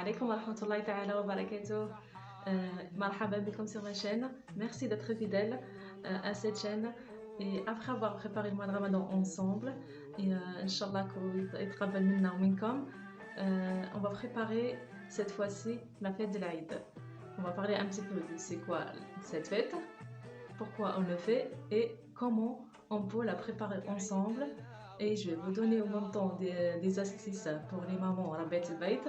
عليكم ورحمة الله تعالى وبركاته. مرحبا بكم sur ma chaîne. Merci d'être fidèle à cette chaîne. Et après avoir préparé le mois de Ramadan ensemble, et Inch'Allah يتقبل منا ومنكم, on va préparer cette fois-ci la fête de l'Aïd. On va parler un petit peu de c'est quoi cette fête, pourquoi on le fait et comment on peut la préparer ensemble. Et je vais vous donner au même temps des astuces pour les mamans Rabet al-Bayt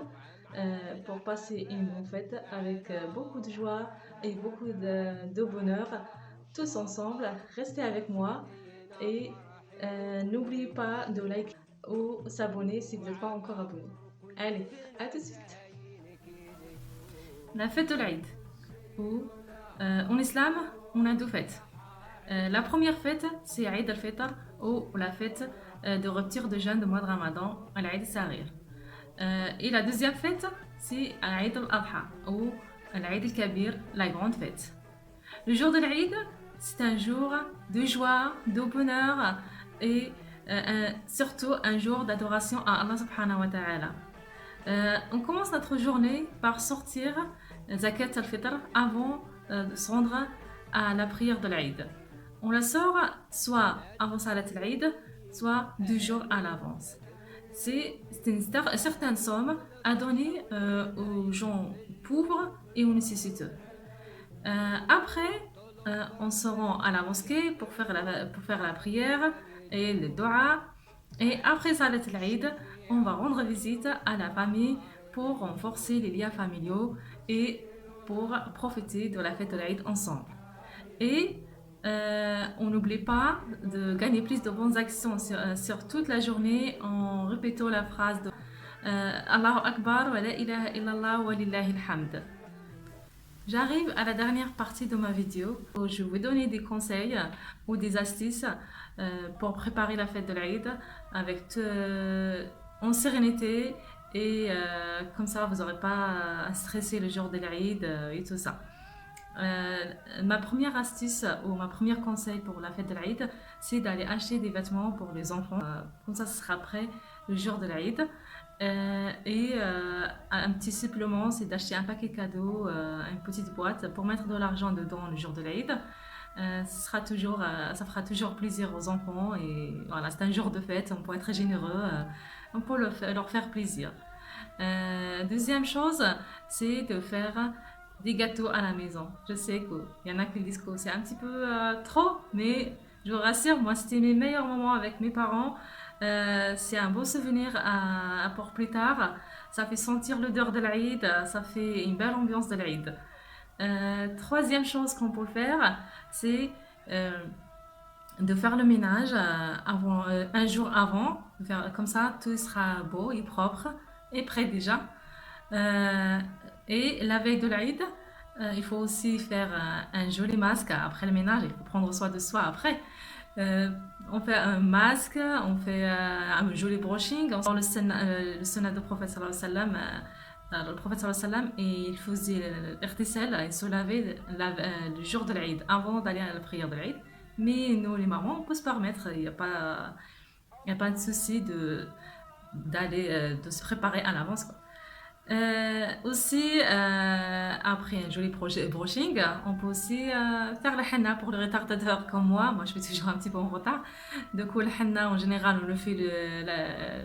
pour passer une bonne fête avec beaucoup de joie et beaucoup de bonheur tous ensemble. Restez avec moi et n'oubliez pas de liker ou s'abonner si vous n'êtes pas encore abonné. Allez, à tout de suite. La fête de l'Aïd. En islam, on a deux fêtes. La première fête, c'est Aïd al-Fitr ou la fête de rupture de jeûne du mois de Ramadan, l'Aïd al-Saghir. Et la deuxième fête, c'est l'Aïd al-Adha ou l'Aïd al-Kabir, la grande fête. Le jour de l'Aïd, c'est un jour de joie, de bonheur et surtout un jour d'adoration à Allah subhanahu wa ta'ala. On commence notre journée par sortir Zakat al-Fitr avant de se rendre à la prière de l'Aïd. On la sort soit avant Salat al-Aïd, soit 2 jours à l'avance. C'est une certaine somme à donner aux gens pauvres et aux nécessiteux. Après, on se rend à la mosquée pour faire la prière et le dua. Et après Salat al-Aïd, on va rendre visite à la famille pour renforcer les liens familiaux et pour profiter de la fête de l'Aïd ensemble. Et on n'oublie pas de gagner plus de bonnes actions sur toute la journée en répétant la phrase de Allahu Akbar wa la ilaha illallah wa lillahi alhamd. J'arrive à la dernière partie de ma vidéo où je vais donner des conseils ou des astuces pour préparer la fête de l'Aïd en sérénité et comme ça vous n'aurez pas à stresser le jour de l'Aïd et tout ça. Ma première astuce ou ma premier conseil pour la fête de l'Aïd, c'est d'aller acheter des vêtements pour les enfants. Comme ça, ce sera prêt le jour de l'Aïd. Et un petit supplément, c'est d'acheter un paquet cadeau, une petite boîte pour mettre de l'argent dedans le jour de l'Aïd. Ça fera toujours plaisir aux enfants et voilà, c'est un jour de fête, on peut être généreux, on peut leur faire plaisir. Deuxième chose, c'est de faire des gâteaux à la maison. Je sais qu'il y en a qui disent que c'est un petit peu trop, mais je vous rassure, moi c'était mes meilleurs moments avec mes parents. C'est un beau souvenir pour plus tard. Ça fait sentir l'odeur de l'Aïd, ça fait une belle ambiance de l'Aïd. Troisième chose qu'on peut faire, c'est de faire le ménage un jour avant. Comme ça, tout sera beau et propre et prêt déjà. Et la veille de l'Aïd, il faut aussi faire un joli masque après le ménage. Il faut prendre soin de soi après. On fait un masque, on fait un joli brushing. On sort le sunnah du prophète sallallahu alayhi wa sallam. Le prophète sallallahu alayhi wa sallam, et il faisait l'irtisal et se laver le jour de l'Aïd avant d'aller à la prière de l'Aïd. Mais nous, les mamans, on peut se permettre. Il n'y a pas de souci de se préparer à l'avance. Aussi, après un joli brushing, on peut aussi faire la henna pour les retardataires comme moi. Moi, je suis toujours un petit peu en retard. Du coup, le henna, en général, on le fait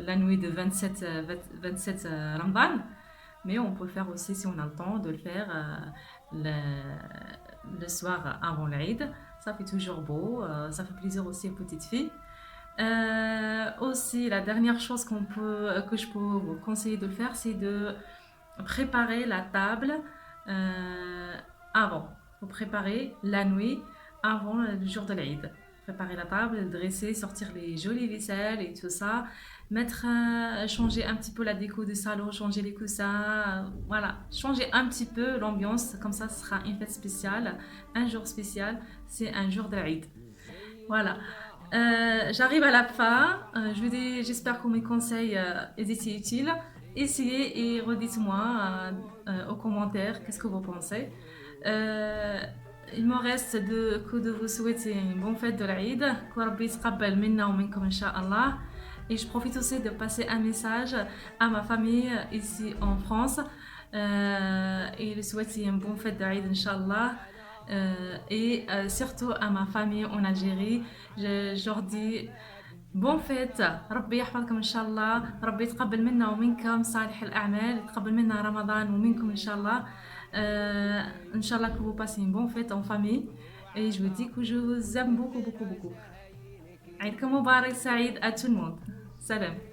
la nuit de 27 Ramadan. Mais on peut le faire aussi, si on a le temps, de le faire le soir avant l'Aïd. Ça fait toujours beau, ça fait plaisir aussi aux petites filles. Aussi, la dernière chose que je peux vous conseiller de faire, c'est de préparer la table avant. Vous préparez la nuit avant le jour de l'Aïd. Préparer la table, dresser, sortir les jolies vaisselles et tout ça. Changer un petit peu la déco du salon, changer les coussins. Voilà, changer un petit peu l'ambiance. Comme ça, ce sera une fête spéciale, un jour spécial. C'est un jour de l'Aïd. Voilà. J'arrive à la fin. J'espère que mes conseils étaient utiles. Essayez et redites-moi aux commentaires qu'est-ce que vous pensez. Il me reste que de vous souhaiter une bonne fête de l'Aïd. Que Rabbi yataqabbal minna wa minkum incha'Allah. Et je profite aussi de passer un message à ma famille ici en France. Et lui souhaiter une bonne fête d'Aïd, Inch'Allah. Et surtout à ma famille en Algérie, je leur dis بون فيت. ربي يحفظكم ان شاء الله، ربي يتقبل منا ومنكم صالح الاعمال، يتقبل منا رمضان ومنكم ان شاء الله. ان شاء الله que vous passez une bonne fête en famille et je vous dis que je vous aime beaucoup beaucoup beaucoup. عيدكم مبارك سعيد à tout le monde. سلام.